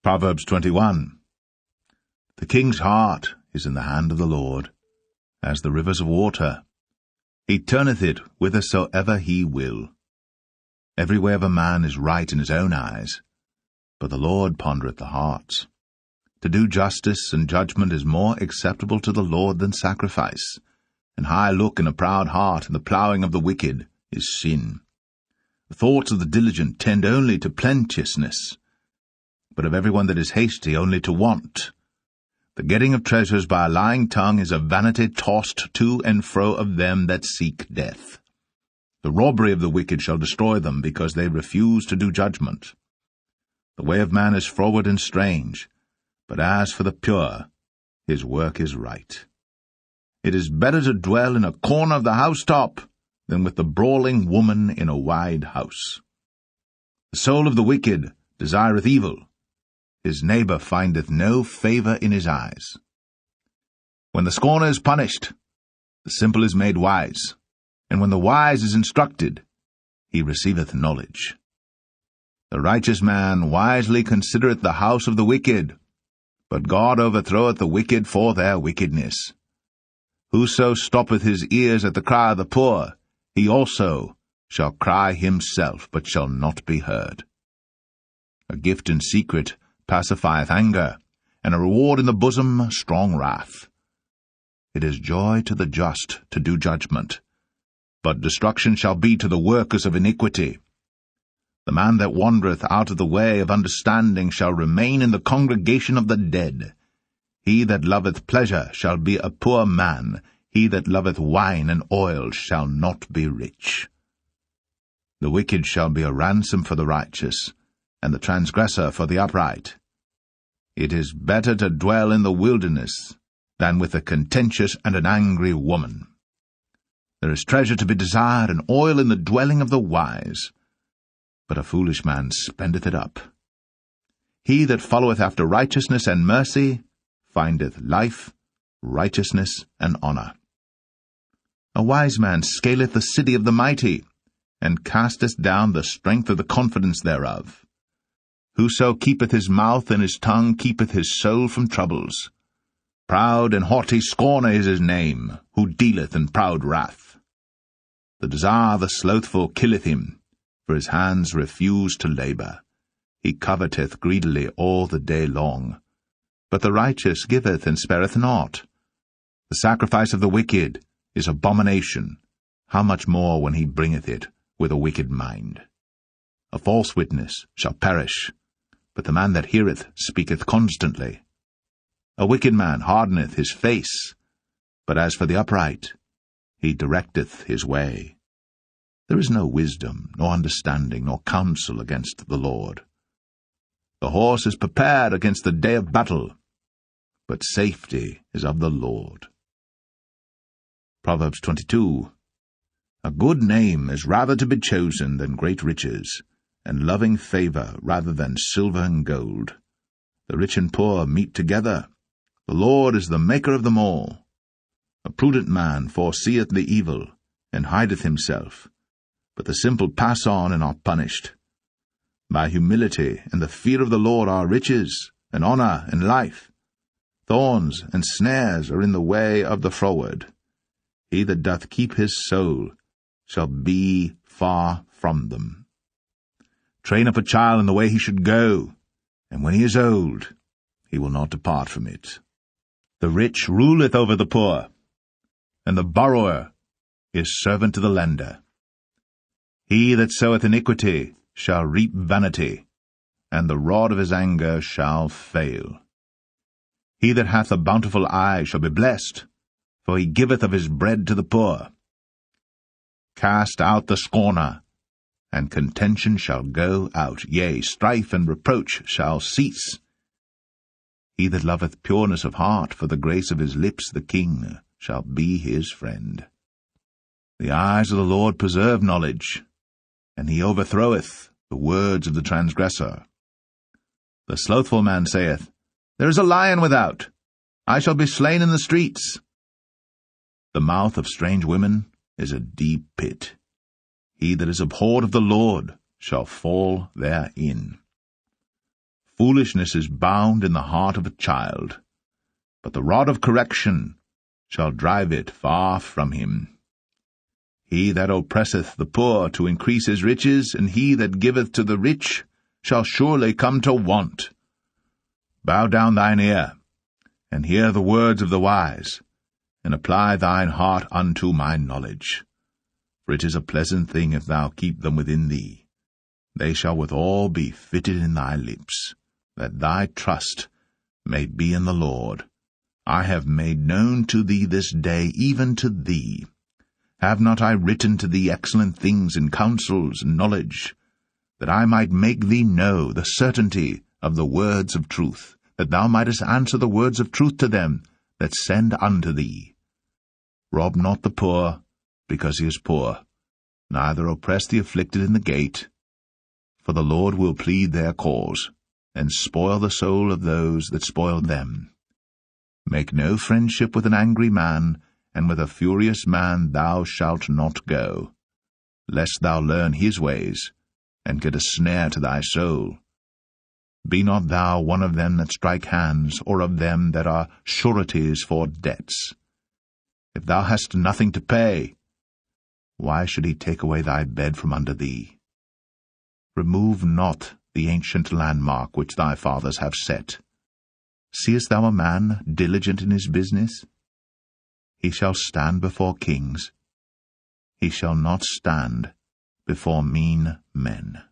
Proverbs 21. The king's heart is in the hand of the Lord, as the rivers of water. He turneth it whithersoever he will. Every way of a man is right in his own eyes, but the Lord pondereth the hearts. To do justice and judgment is more acceptable to the Lord than sacrifice, and high look and a proud heart and the ploughing of the wicked is sin. The thoughts of the diligent tend only to plenteousness, but of every one that is hasty only to want. The getting of treasures by a lying tongue is a vanity tossed to and fro of them that seek death. The robbery of the wicked shall destroy them, because they refuse to do judgment. The way of man is froward and strange, but as for the pure, his work is right. It is better to dwell in a corner of the housetop than with the brawling woman in a wide house. The soul of the wicked desireth evil. His neighbor findeth no favor in his eyes. When the scorner is punished, the simple is made wise, and when the wise is instructed, he receiveth knowledge. The righteous man wisely considereth the house of the wicked, but God overthroweth the wicked for their wickedness. Whoso stoppeth his ears at the cry of the poor, he also shall cry himself, but shall not be heard. A gift in secret pacifieth anger, and a reward in the bosom strong wrath. It is joy to the just to do judgment, but destruction shall be to the workers of iniquity. The man that wandereth out of the way of understanding shall remain in the congregation of the dead. He that loveth pleasure shall be a poor man. He that loveth wine and oil shall not be rich. The wicked shall be a ransom for the righteous, and the transgressor for the upright. It is better to dwell in the wilderness than with a contentious and an angry woman. There is treasure to be desired and oil in the dwelling of the wise, but a foolish man spendeth it up. He that followeth after righteousness and mercy findeth life, righteousness, and honor. A wise man scaleth the city of the mighty, and casteth down the strength of the confidence thereof. Whoso keepeth his mouth and his tongue keepeth his soul from troubles. Proud and haughty scorner is his name, who dealeth in proud wrath. The desire of the slothful killeth him, for his hands refuse to labor. He coveteth greedily all the day long. But the righteous giveth and spareth not. The sacrifice of the wicked is abomination. How much more when he bringeth it with a wicked mind? A false witness shall perish, but the man that heareth speaketh constantly. A wicked man hardeneth his face, but as for the upright, he directeth his way. There is no wisdom, nor understanding, nor counsel against the Lord. The horse is prepared against the day of battle, but safety is of the Lord. Proverbs 22. A good name is rather to be chosen than great riches, and loving favor rather than silver and gold. The rich and poor meet together. The Lord is the maker of them all. A prudent man foreseeth the evil, and hideth himself, but the simple pass on and are punished. By humility and the fear of the Lord are riches, and honor, and life. Thorns and snares are in the way of the froward. He that doth keep his soul shall be far from them. Train up a child in the way he should go, and when he is old, he will not depart from it. The rich ruleth over the poor, and the borrower is servant to the lender. He that soweth iniquity shall reap vanity, and the rod of his anger shall fail. He that hath a bountiful eye shall be blessed, for he giveth of his bread to the poor. Cast out the scorner, and contention shall go out, yea, strife and reproach shall cease. He that loveth pureness of heart, for the grace of his lips the king shall be his friend. The eyes of the Lord preserve knowledge, and he overthroweth the words of the transgressor. The slothful man saith, There is a lion without. I shall be slain in the streets. The mouth of strange women is a deep pit. He that is abhorred of the Lord shall fall therein. foolishness is bound in the heart of a child, but the rod of correction shall drive it far from him. He that oppresseth the poor to increase his riches, and he that giveth to the rich shall surely come to want. Bow down thine ear, and hear the words of the wise, and apply thine heart unto my knowledge. For it is a pleasant thing if thou keep them within thee. They shall withal be fitted in thy lips, that thy trust may be in the Lord. I have made known to thee this day, even to thee. Have not I written to thee excellent things in counsels and knowledge, that I might make thee know the certainty of the words of truth, that thou mightest answer the words of truth to them that send unto thee? Rob not the poor, because he is poor, neither oppress the afflicted in the gate, for the Lord will plead their cause, and spoil the soul of those that spoil them. Make no friendship with an angry man, and with a furious man thou shalt not go, lest thou learn his ways, and get a snare to thy soul. Be not thou one of them that strike hands, or of them that are sureties for debts. If thou hast nothing to pay, why should he take away thy bed from under thee? Remove not the ancient landmark which thy fathers have set. Seest thou a man diligent in his business? He shall stand before kings. He shall not stand before mean men.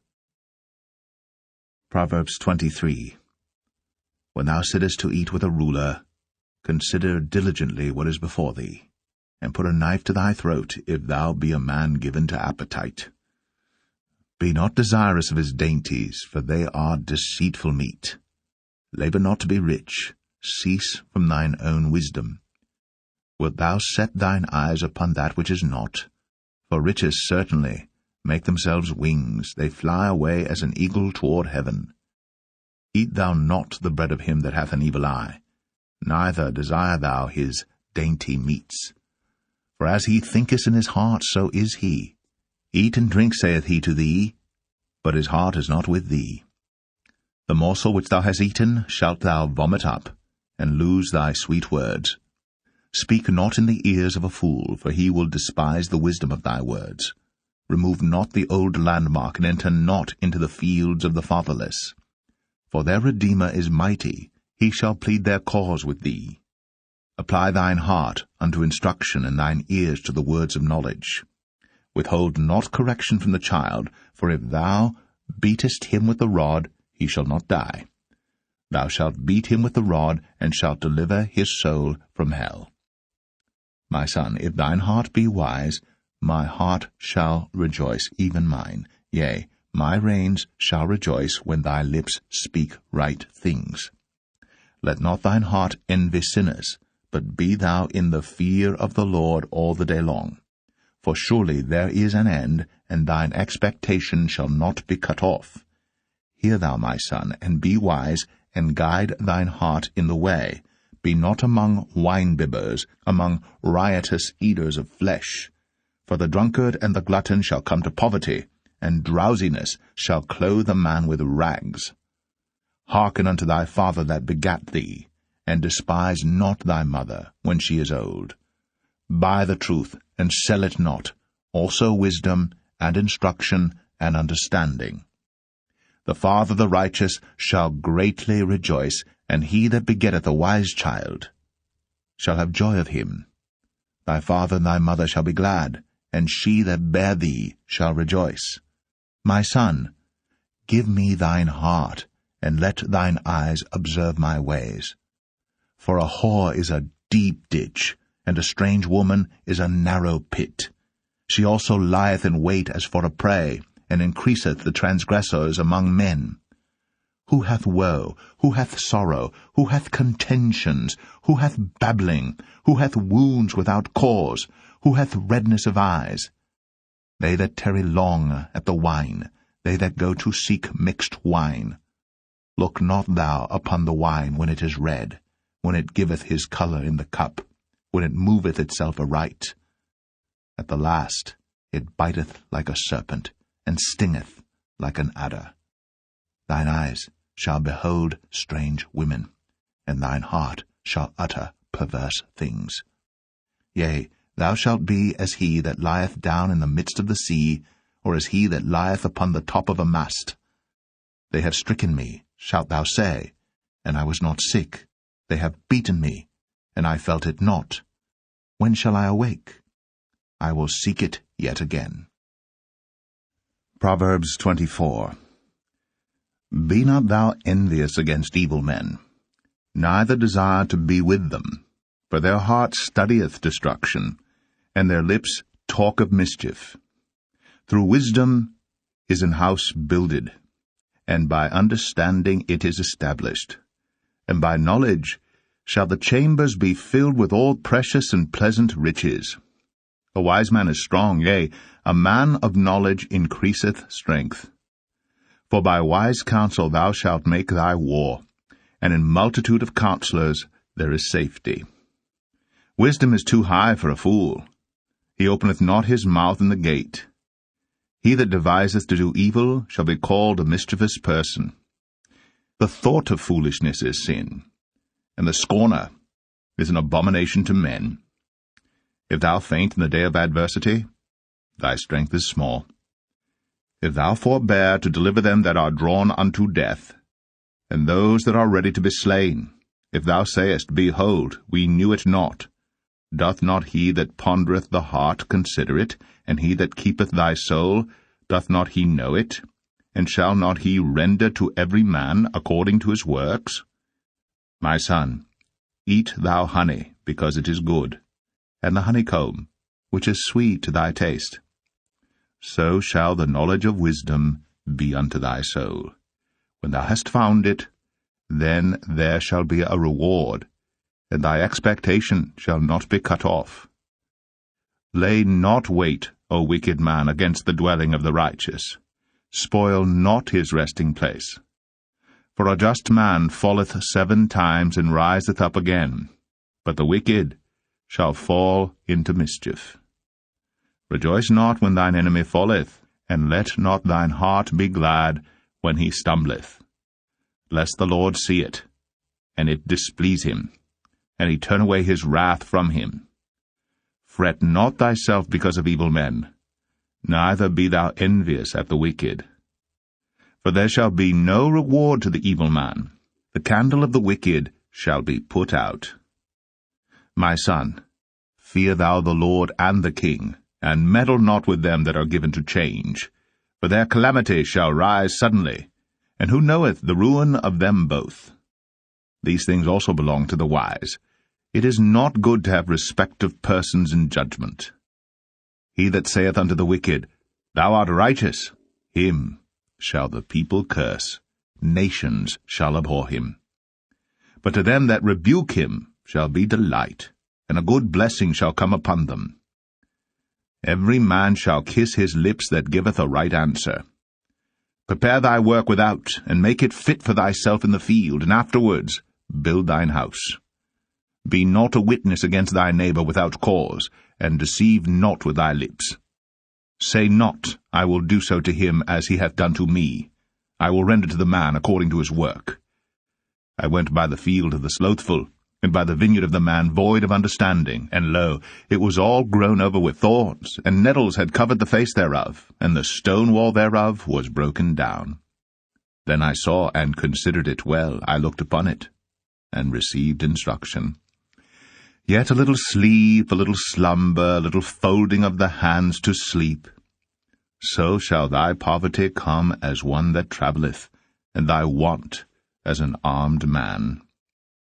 Proverbs 23. When thou sittest to eat with a ruler, consider diligently what is before thee, and put a knife to thy throat, if thou be a man given to appetite. Be not desirous of his dainties, for they are deceitful meat. Labor not to be rich, cease from thine own wisdom. Wilt thou set thine eyes upon that which is not? For riches certainly make themselves wings, they fly away as an eagle toward heaven. Eat thou not the bread of him that hath an evil eye, neither desire thou his dainty meats. For as he thinketh in his heart, so is he. Eat and drink, saith he to thee, but his heart is not with thee. The morsel which thou hast eaten shalt thou vomit up, and lose thy sweet words. Speak not in the ears of a fool, for he will despise the wisdom of thy words. Remove not the old landmark, and enter not into the fields of the fatherless. For their Redeemer is mighty, he shall plead their cause with thee. Apply thine heart unto instruction, and thine ears to the words of knowledge. Withhold not correction from the child, for if thou beatest him with the rod, he shall not die. Thou shalt beat him with the rod, and shalt deliver his soul from hell. My son, if thine heart be wise, my heart shall rejoice, even mine. Yea, my reins shall rejoice when thy lips speak right things. Let not thine heart envy sinners, but be thou in the fear of the Lord all the day long. For surely there is an end, and thine expectation shall not be cut off. Hear thou, my son, and be wise, and guide thine heart in the way. Be not among wine-bibbers, among riotous eaters of flesh. For the drunkard and the glutton shall come to poverty, and drowsiness shall clothe a man with rags. Hearken unto thy father that begat thee, and despise not thy mother when she is old. Buy the truth, and sell it not, also wisdom, and instruction, and understanding. The father of the righteous shall greatly rejoice, and he that begetteth a wise child shall have joy of him. Thy father and thy mother shall be glad, and she that bare thee shall rejoice. My son, give me thine heart, and let thine eyes observe my ways. For a whore is a deep ditch, and a strange woman is a narrow pit. She also lieth in wait as for a prey, and increaseth the transgressors among men. Who hath woe? Who hath sorrow? Who hath contentions? Who hath babbling? Who hath wounds without cause? Who hath redness of eyes? They that tarry long at the wine, they that go to seek mixed wine. Look not thou upon the wine when it is red, when it giveth his colour in the cup, when it moveth itself aright. At the last it biteth like a serpent, and stingeth like an adder. Thine eyes shall behold strange women, and thine heart shall utter perverse things. Yea, thou shalt be as he that lieth down in the midst of the sea, or as he that lieth upon the top of a mast. They have stricken me, shalt thou say, and I was not sick. They have beaten me, and I felt it not. When shall I awake? I will seek it yet again. Proverbs 24. Be not thou envious against evil men, neither desire to be with them, for their heart studieth destruction, and their lips talk of mischief. Through wisdom is an house builded, and by understanding it is established, and by knowledge shall the chambers be filled with all precious and pleasant riches. A wise man is strong, yea, a man of knowledge increaseth strength. For by wise counsel thou shalt make thy war, and in multitude of counselors there is safety. Wisdom is too high for a fool. He openeth not his mouth in the gate. He that deviseth to do evil shall be called a mischievous person. The thought of foolishness is sin, and the scorner is an abomination to men. If thou faint in the day of adversity, thy strength is small. If thou forbear to deliver them that are drawn unto death, and those that are ready to be slain, if thou sayest, Behold, we knew it not, doth not he that pondereth the heart consider it, and he that keepeth thy soul, doth not he know it? And shall not he render to every man according to his works? My son, eat thou honey, because it is good, and the honeycomb, which is sweet to thy taste. So shall the knowledge of wisdom be unto thy soul. When thou hast found it, then there shall be a reward, and thy expectation shall not be cut off. Lay not wait, O wicked man, against the dwelling of the righteous. Spoil not his resting place. For a just man falleth 7 times and riseth up again, but the wicked shall fall into mischief. Rejoice not when thine enemy falleth, and let not thine heart be glad when he stumbleth, lest the Lord see it, and it displease him, and he turn away his wrath from him. Fret not thyself because of evil men, neither be thou envious at the wicked. For there shall be no reward to the evil man. The candle of the wicked shall be put out. My son, fear thou the Lord and the king, and meddle not with them that are given to change. For their calamity shall rise suddenly, and who knoweth the ruin of them both? These things also belong to the wise. It is not good to have respect of persons in judgment. He that saith unto the wicked, Thou art righteous, him shall the people curse, nations shall abhor him. But to them that rebuke him shall be delight, and a good blessing shall come upon them. Every man shall kiss his lips that giveth a right answer. Prepare thy work without, and make it fit for thyself in the field, and afterwards build thine house. Be not a witness against thy neighbor without cause, and deceive not with thy lips. Say not, I will do so to him as he hath done to me. I will render to the man according to his work. I went by the field of the slothful, and by the vineyard of the man void of understanding, and lo, it was all grown over with thorns, and nettles had covered the face thereof, and the stone wall thereof was broken down. Then I saw and considered it well, I looked upon it, and received instruction. Yet a little sleep, a little slumber, a little folding of the hands to sleep. So shall thy poverty come as one that travelleth, and thy want as an armed man.